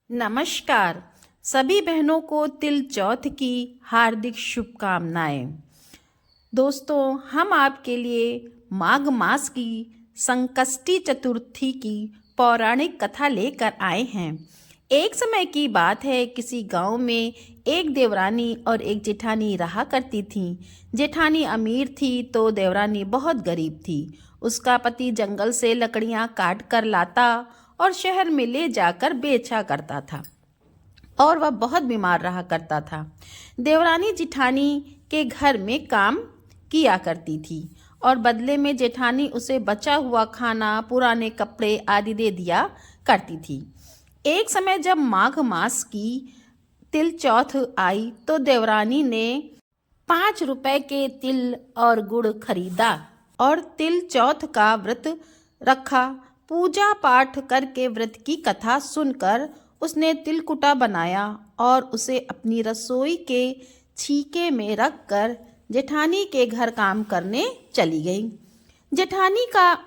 नमस्कार। सभी बहनों को तिल चौथ की हार्दिक शुभकामनाएं। दोस्तों, हम आपके लिए माघ मास की संकष्टी चतुर्थी की पौराणिक कथा लेकर आए हैं। एक समय की बात है, किसी गांव में एक देवरानी और एक जेठानी रहा करती थीं। जेठानी अमीर थी तो देवरानी बहुत गरीब थी। उसका पति जंगल से लकड़ियां काट कर लाता और शहर में ले जाकर बेचा करता था और वह बहुत बीमार रहा करता था। देवरानी जेठानी के घर में काम किया करती थी और बदले में जेठानी उसे बचा हुआ खाना, पुराने कपड़े आदि दे दिया करती थी। एक समय जब माघ मास की तिल चौथ आई तो देवरानी ने 5 रुपए के तिल और गुड़ खरीदा और तिल चौथ का व्रत रखा। पूजा पाठ करके व्रत की कथा सुनकर उसने तिलकुटा बनाया और उसे अपनी रसोई के छीके में रखकर जेठानी के घर काम करने चली गई। जेठानी का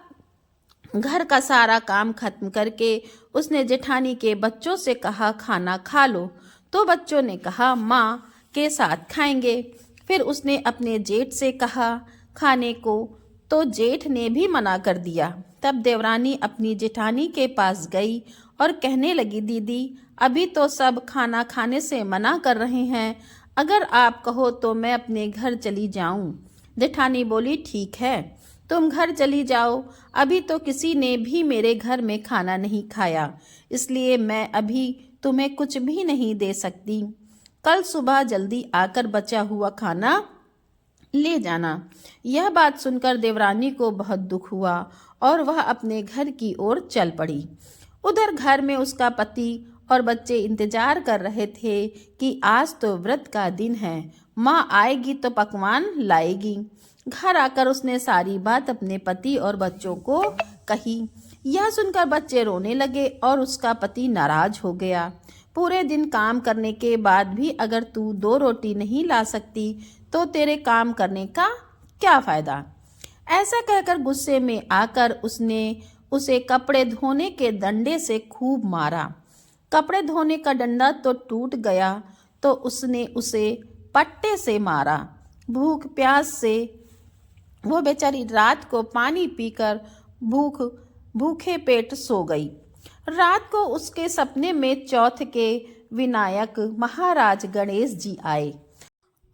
घर का सारा काम खत्म करके उसने जेठानी के बच्चों से कहा, खाना खा लो। तो बच्चों ने कहा, माँ के साथ खाएंगे। फिर उसने अपने जेठ से कहा खाने को, तो जेठ ने भी मना कर दिया। तब देवरानी अपनी जेठानी के पास गई और कहने लगी, दीदी, अभी तो सब खाना खाने से मना कर रहे हैं, अगर आप कहो तो मैं अपने घर चली जाऊं। जेठानी बोली, ठीक है, तुम घर चली जाओ। अभी तो किसी ने भी मेरे घर में खाना नहीं खाया, इसलिए मैं अभी तुम्हें कुछ भी नहीं दे सकती। कल सुबह जल्दी आकर बचा हुआ खाना ले जाना। यह बात सुनकर देवरानी को बहुत दुख हुआ और वह अपने घर की ओर चल पड़ी। उधर घर में उसका पति और बच्चे इंतजार कर रहे थे कि आज तो व्रत का दिन है, माँ आएगी तो पकवान लाएगी। घर आकर उसने सारी बात अपने पति और बच्चों को कही। यह सुनकर बच्चे रोने लगे और उसका पति नाराज हो गया। पूरे दिन काम करने के बाद भी अगर तू 2 रोटी नहीं ला सकती तो तेरे काम करने का क्या फायदा। ऐसा कहकर गुस्से में आकर उसने उसे कपड़े धोने के डंडे से खूब मारा। कपड़े धोने का डंडा तो टूट गया तो उसने उसे पट्टे से मारा। भूख प्यास से वो बेचारी रात को पानी पीकर भूखे पेट सो गई। रात को उसके सपने में चौथ के विनायक महाराज गणेश जी आए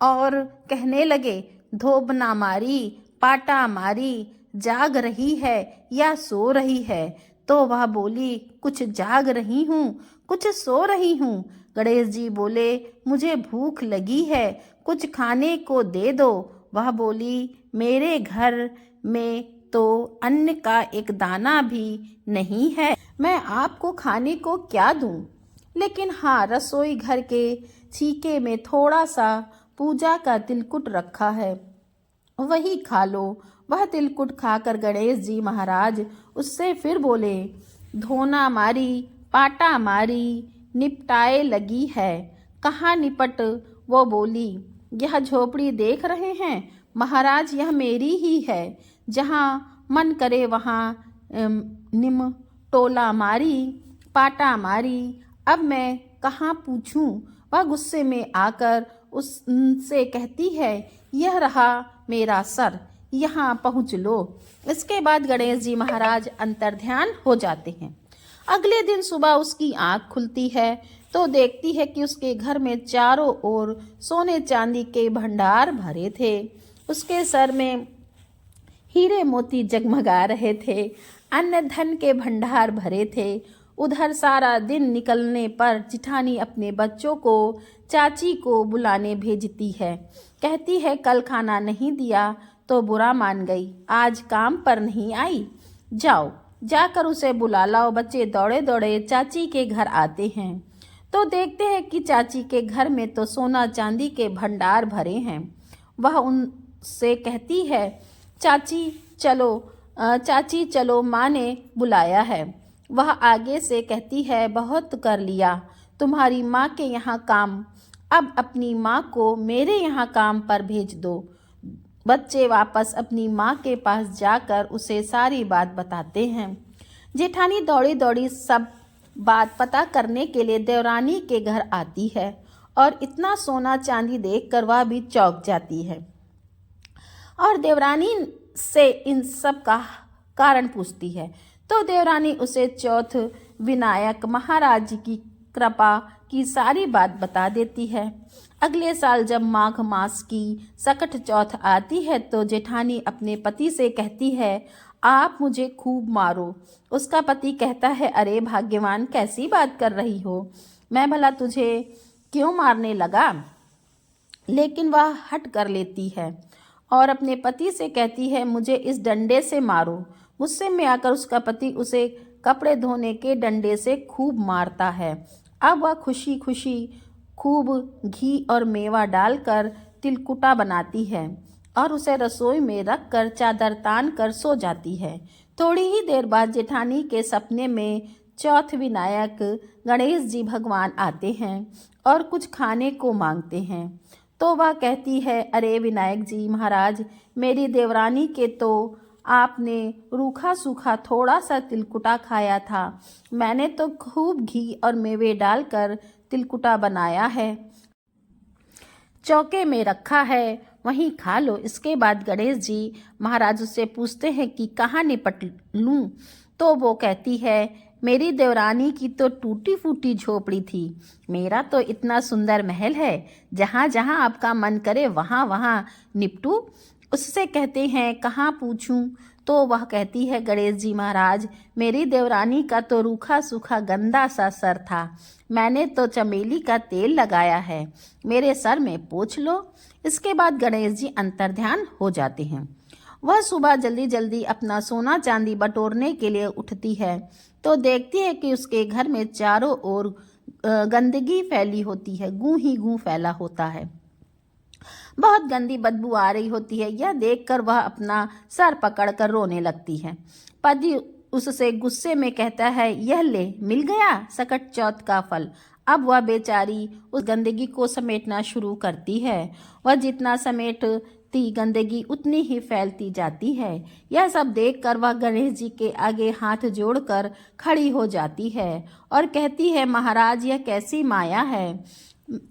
और कहने लगे, धोबना मारी, पाटा मारी, जाग रही है या सो रही है। तो वह बोली, कुछ जाग रही हूँ, कुछ सो रही हूँ। गणेश जी बोले, मुझे भूख लगी है, कुछ खाने को दे दो। वह बोली, मेरे घर में तो अन्न का एक दाना भी नहीं है, मैं आपको खाने को क्या दूं? लेकिन हाँ, रसोई घर के छीके में थोड़ा सा पूजा का तिलकुट रखा है, वही खा लो। वह तिलकुट खाकर गणेश जी महाराज उससे फिर बोले, धोना मारी, पाटा मारी, निपटाए लगी है, कहाँ निपट। वो बोली, यह झोपड़ी देख रहे हैं महाराज, यह मेरी ही है, जहाँ मन करे वहाँ निम टोला मारी, पाटा मारी, अब मैं कहाँ पूछूं। वह गुस्से में आकर उससे कहती है, यह रहा मेरा सर, यहाँ पहुँच लो। इसके बाद गणेश जी महाराज अंतर्ध्यान हो जाते हैं। अगले दिन सुबह उसकी आँख खुलती है तो देखती है कि उसके घर में चारों ओर सोने चांदी के भंडार भरे थे। उसके सर में हीरे मोती जगमगा रहे थे, अन्न धन के भंडार भरे थे। उधर सारा दिन निकलने पर जेठानी अपने बच्चों को चाची को बुलाने भेजती है। कहती है, कल खाना नहीं दिया तो बुरा मान गई, आज काम पर नहीं आई, जाओ जाकर उसे बुला लाओ। बच्चे दौड़े दौड़े चाची के घर आते हैं तो देखते हैं कि चाची के घर में तो सोना चांदी के भंडार भरे हैं। वह उनसे कहती है, चाची चलो, माँ ने बुलाया है। वह आगे से कहती है, बहुत कर लिया तुम्हारी माँ के यहाँ काम, अब अपनी माँ को मेरे यहाँ काम पर भेज दो। बच्चे वापस अपनी माँ के पास जाकर उसे सारी बात बताते हैं। जेठानी दौड़ी दौड़ी सब बात पता करने के लिए देवरानी के घर आती है और इतना सोना चांदी देखकर वह भी चौंक जाती है और देवरानी से इन सब का कारण पूछती है। तो देवरानी उसे चौथ विनायक महाराज की कृपा की सारी बात बता देती है। अगले साल जब माघ मास की सकट चौथ आती है तो जेठानी अपने पति से कहती है, आप मुझे खूब मारो। उसका पति कहता है, अरे भाग्यवान, कैसी बात कर रही हो, मैं भला तुझे क्यों मारने लगा। लेकिन वह हट कर लेती है और अपने पति से कहती है, मुझे इस डंडे से मारो। गुस्से में आकर उसका पति उसे कपड़े धोने के डंडे से खूब मारता है। अब वह खुशी खुशी खूब घी और मेवा डालकर तिलकुटा बनाती है और उसे रसोई में रख कर चादर तान कर सो जाती है। थोड़ी ही देर बाद जेठानी के सपने में चौथ विनायक गणेश जी भगवान आते हैं और कुछ खाने को मांगते हैं। तो वह कहती है, अरे विनायक जी महाराज, मेरी देवरानी के तो आपने रूखा सूखा थोड़ा सा तिलकुटा खाया था, मैंने तो खूब घी और मेवे डालकर तिलकुटा बनाया है, चौके में रखा है, वहीं खा लो। इसके बाद गणेश जी महाराज उससे पूछते हैं कि कहाँ निपट लूँ। तो वो कहती है, मेरी देवरानी की तो टूटी फूटी झोपड़ी थी, मेरा तो इतना सुंदर महल है, जहाँ जहाँ आपका मन करे वहाँ वहाँ निपटूँ। उससे कहते हैं, कहाँ पूछूं। तो वह कहती है, गणेश जी महाराज, मेरी देवरानी का तो रूखा सूखा गंदा सा सर था, मैंने तो चमेली का तेल लगाया है, मेरे सर में पोंछ लो। इसके बाद गणेश जी अंतर्ध्यान हो जाते हैं। वह सुबह जल्दी जल्दी अपना सोना चांदी बटोरने के लिए उठती है तो देखती है कि उसके घर में चारों ओर गंदगी फैली होती है, गूं ही गूं फैला होता है, बहुत गंदी बदबू आ रही होती है। यह देखकर वह अपना सर पकड़कर रोने लगती है। पति उससे गुस्से में कहता है, यह ले, मिल गया सकट चौथ का फल। अब वह बेचारी उस गंदगी को समेटना शुरू करती है। वह जितना समेटती गंदगी उतनी ही फैलती जाती है। यह सब देखकर वह गणेश जी के आगे हाथ जोड़कर खड़ी हो जाती है और कहती है, महाराज, यह कैसी माया है,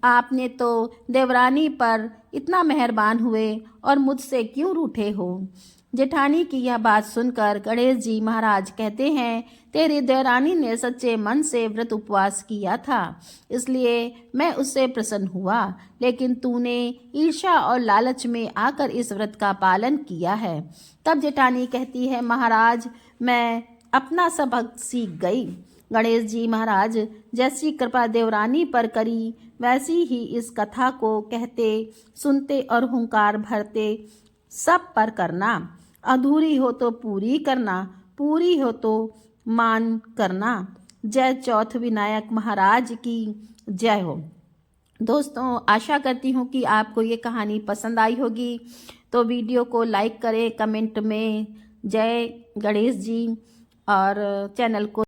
आपने तो देवरानी पर इतना मेहरबान हुए और मुझसे क्यों रूठे हो। जेठानी की यह बात सुनकर गणेश जी महाराज कहते हैं, तेरी देवरानी ने सच्चे मन से व्रत उपवास किया था, इसलिए मैं उससे प्रसन्न हुआ, लेकिन तूने ईर्ष्या और लालच में आकर इस व्रत का पालन किया है। तब जेठानी कहती है, महाराज, मैं अपना सबक सीख गई। गणेश जी महाराज जैसी कृपा देवरानी पर करी, वैसी ही इस कथा को कहते, सुनते और हुंकार भरते सब पर करना। अधूरी हो तो पूरी करना, पूरी हो तो मान करना। जय चौथ विनायक महाराज की जय हो। दोस्तों, आशा करती हूँ कि आपको ये कहानी पसंद आई होगी। तो वीडियो को लाइक करें, कमेंट में जय गणेश जी और चैनल को